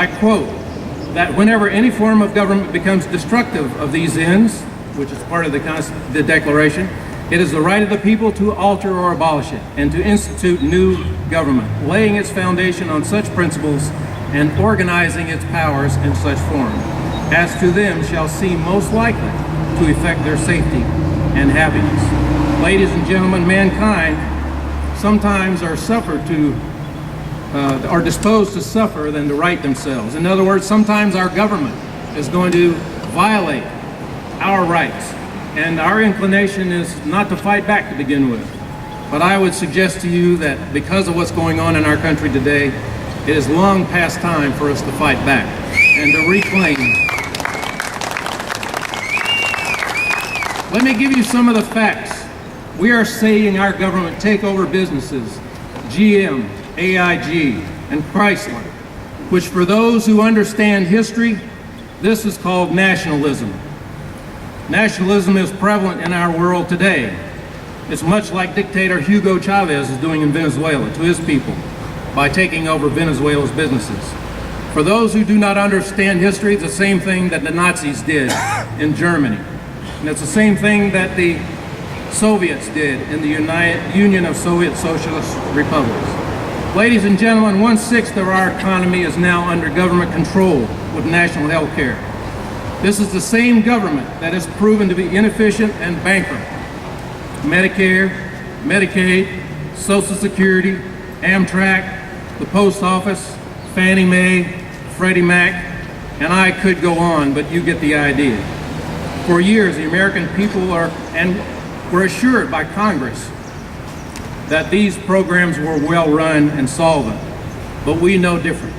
I quote, that whenever any form of government becomes destructive of these ends, which is part of the Declaration, it is the right of the people to alter or abolish it and to institute new government, laying its foundation on such principles and organizing its powers in such form as to them shall seem most likely to effect their safety and happiness. Ladies and gentlemen, mankind sometimes are disposed to suffer than to right themselves. In other words, sometimes our government is going to violate our rights, and our inclination is not to fight back to begin with. But I would suggest to you that because of what's going on in our country today, it is long past time for us to fight back and to reclaim. Let me give you some of the facts. We are seeing our government take over businesses, GM, AIG, and Chrysler, which for those who understand history, this is called nationalism. Nationalism is prevalent in our world today. It's much like dictator Hugo Chavez is doing in Venezuela to his people by taking over Venezuela's businesses. For those who do not understand history, it's the same thing that the Nazis did in Germany. And it's the same thing that the Soviets did in the Union of Soviet Socialist Republics. Ladies and gentlemen, 1/6 of our economy is now under government control with national health care. This is the same government that has proven to be inefficient and bankrupt. Medicare, Medicaid, Social Security, Amtrak, the Post Office, Fannie Mae, Freddie Mac, and I could go on, but you get the idea. For years, the American people were assured by Congress that these programs were well run and solvent, but we know different.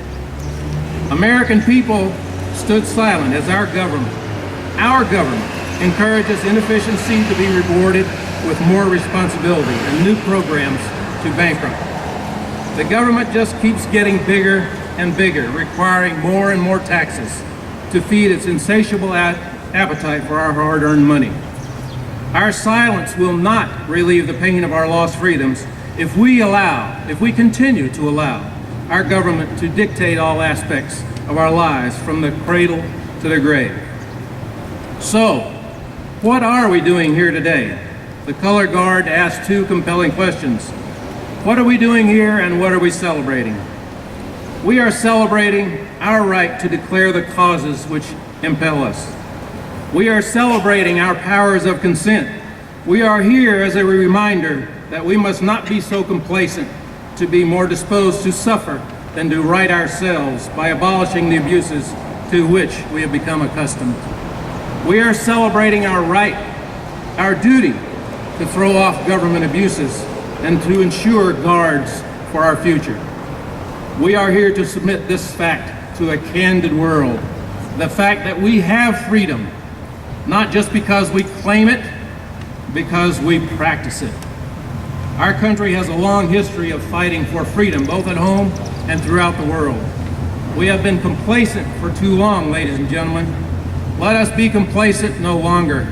American people stood silent as our government encourages inefficiency to be rewarded with more responsibility and new programs to bankrupt. The government just keeps getting bigger and bigger, requiring more and more taxes to feed its insatiable appetite for our hard-earned money. Our silence will not relieve the pain of our lost freedoms if we continue to allow our government to dictate all aspects of our lives from the cradle to the grave. So, what are we doing here today? The Color Guard asked two compelling questions. What are we doing here and what are we celebrating? We are celebrating our right to declare the causes which impel us. We are celebrating our powers of consent. We are here as a reminder that we must not be so complacent to be more disposed to suffer than to right ourselves by abolishing the abuses to which we have become accustomed. We are celebrating our right, our duty to throw off government abuses and to ensure guards for our future. We are here to submit this fact to a candid world, the fact that we have freedom, not just because we claim it, because we practice it. Our country has a long history of fighting for freedom, both at home and throughout the world. We have been complacent for too long, ladies and gentlemen. Let us be complacent no longer.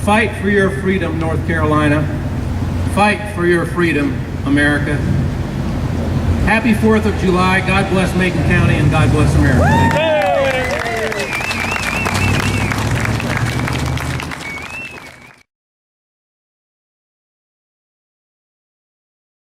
Fight for your freedom, North Carolina. Fight for your freedom, America. Happy 4th of July. God bless Macon County and God bless America.